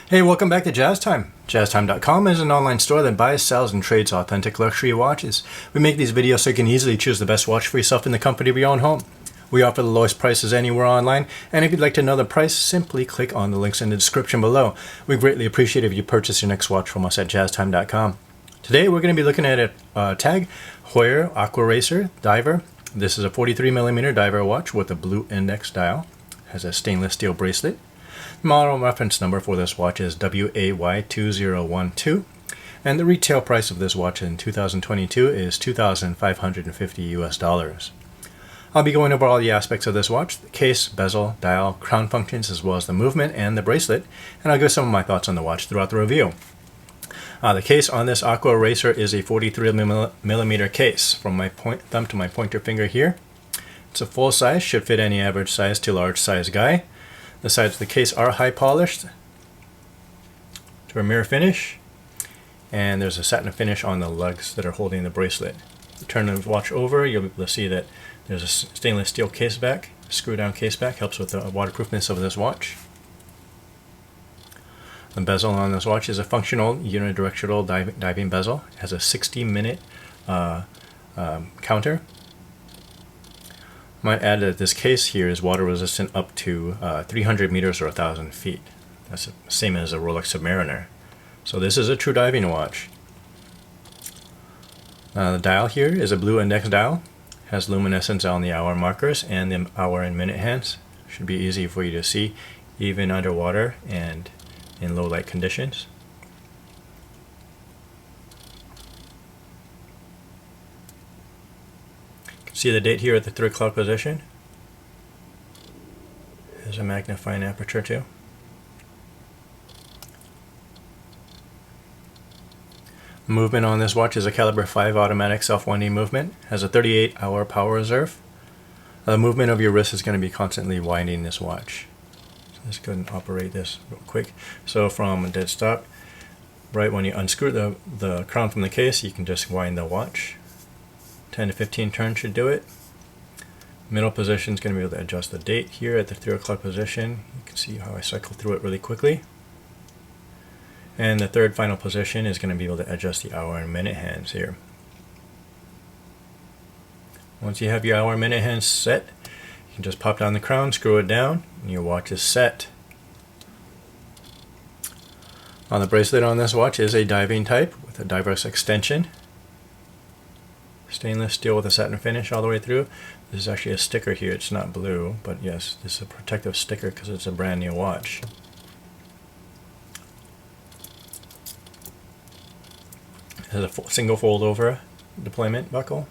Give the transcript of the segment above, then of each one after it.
Hey, welcome back to Jazz Time. JazzTime.com is an online store that buys, sells, and trades authentic luxury watches. We make these videos so you can easily choose the best watch for yourself in the comfort of your own home. We offer the lowest prices anywhere online, and if you'd like to know the price, simply click on the links in the description below. We greatly appreciate it if you purchase your next watch from us at JazzTime.com. Today we're going to be looking at a tag, Heuer Aquaracer diver. This is a 43mm diver watch with a blue index dial. Has a stainless steel bracelet. The model reference number for this watch is WAY2012, and the retail price of this watch in 2022 is $2,550 US. I'll be going over all the aspects of this watch: the case, bezel, dial, crown functions, as well as the movement and the bracelet, and I'll give some of my thoughts on the watch throughout the review. The case on this Aquaracer is a 43mm case from my thumb to my pointer finger here. It's a full size, should fit any average size to large size guy. The sides of the case are high polished to a mirror finish, and there's a satin finish on the lugs that are holding the bracelet. You turn the watch over, you'll be able to see that there's a stainless steel case back, screw down case back, helps with the waterproofness of this watch. The bezel on this watch is a functional unidirectional diving bezel. It has a 60-minute counter. Might add that this case here is water resistant up to 300 meters or 1,000 feet. That's the same as a Rolex Submariner. So this is a true diving watch. The dial here is a blue index dial. Has luminescence on the hour markers and the hour and minute hands. Should be easy for you to see even underwater and in low light conditions. See the date here at the 3 o'clock position. There's a magnifying aperture too. The movement on this watch is a caliber 5 automatic self-winding movement. Has a 38-hour power reserve. The movement of your wrist is going to be constantly winding this watch. So let's go ahead and operate this real quick. So from a dead stop, right when you unscrew the crown from the case, you can just wind the watch. 10 to 15 turns should do it. Middle position is going to be able to adjust the date here at the 3 o'clock position. You can see how I cycle through it really quickly. And the third final position is going to be able to adjust the hour and minute hands here. Once you have your hour and minute hands set, you can just pop down the crown, screw it down, and your watch is set. On the bracelet on this watch is a diving type with a diverse extension. Stainless steel with a satin finish all the way through. This is actually a sticker here. It's not blue, but yes, this is a protective sticker because it's a brand new watch. It has a single fold over deployment buckle.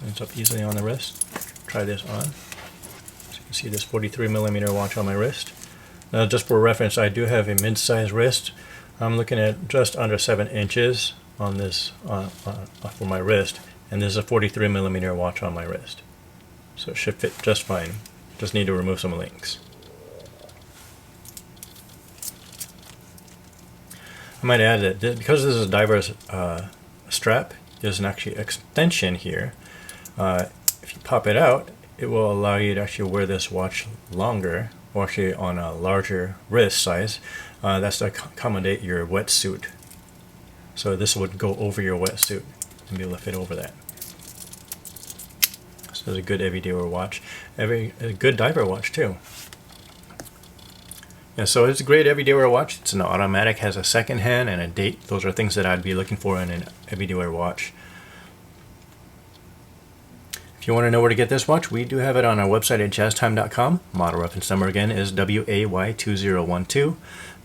It's up easily on the wrist. Try this on. So you can see this 43mm watch on my wrist. Now, just for reference, I do have a mid-sized wrist. I'm looking at just under 7 inches on this for my wrist, and this is a 43mm watch on my wrist, so it should fit just fine. Just need to remove some links. I might add that because this is a diver's strap, there's an actually extension here. If you pop it out, it will allow you to actually wear this watch longer, or actually on a larger wrist size. That's to accommodate your wetsuit. So this would go over your wetsuit and be able to fit over that. So it's a good everyday wear watch. A good diver watch too. Yeah, so it's a great everyday wear watch. It's an automatic, has a second hand and a date. Those are things that I'd be looking for in an everyday wear watch. If you want to know where to get this watch, we do have it on our website at jazztime.com. Model reference number again is WAY2012.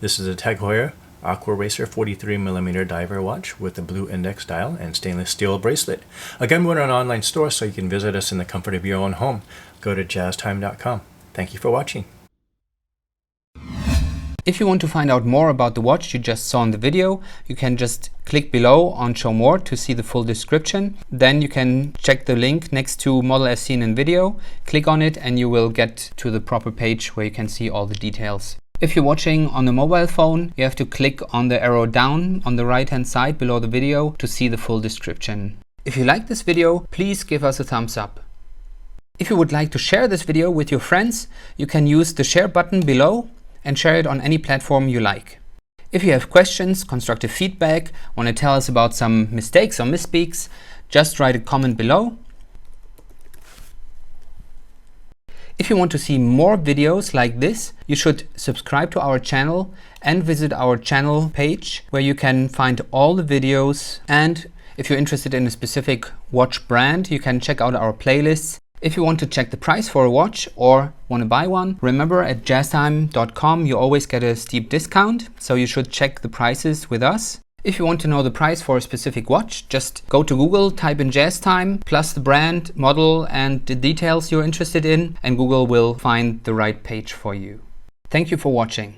This is a Tag Heuer Aquaracer 43mm diver watch with a blue index dial and stainless steel bracelet. Again, we're an online store, so you can visit us in the comfort of your own home. Go to jazztime.com. Thank you for watching. If you want to find out more about the watch you just saw in the video, you can just click below on Show More to see the full description. Then you can check the link next to Model as seen in video, click on it, and you will get to the proper page where you can see all the details. If you're watching on a mobile phone, you have to click on the arrow down on the right hand side below the video to see the full description. If you like this video, please give us a thumbs up. If you would like to share this video with your friends, you can use the share button below and share it on any platform you like. If you have questions, constructive feedback, want to tell us about some mistakes or misspeaks, just write a comment below. If you want to see more videos like this, you should subscribe to our channel and visit our channel page where you can find all the videos. And if you're interested in a specific watch brand, you can check out our playlists. If you want to check the price for a watch or want to buy one, remember at jazztime.com you always get a steep discount, so you should check the prices with us. If you want to know the price for a specific watch, just go to Google, type in JazzTime, plus the brand, model and the details you're interested in, and Google will find the right page for you. Thank you for watching.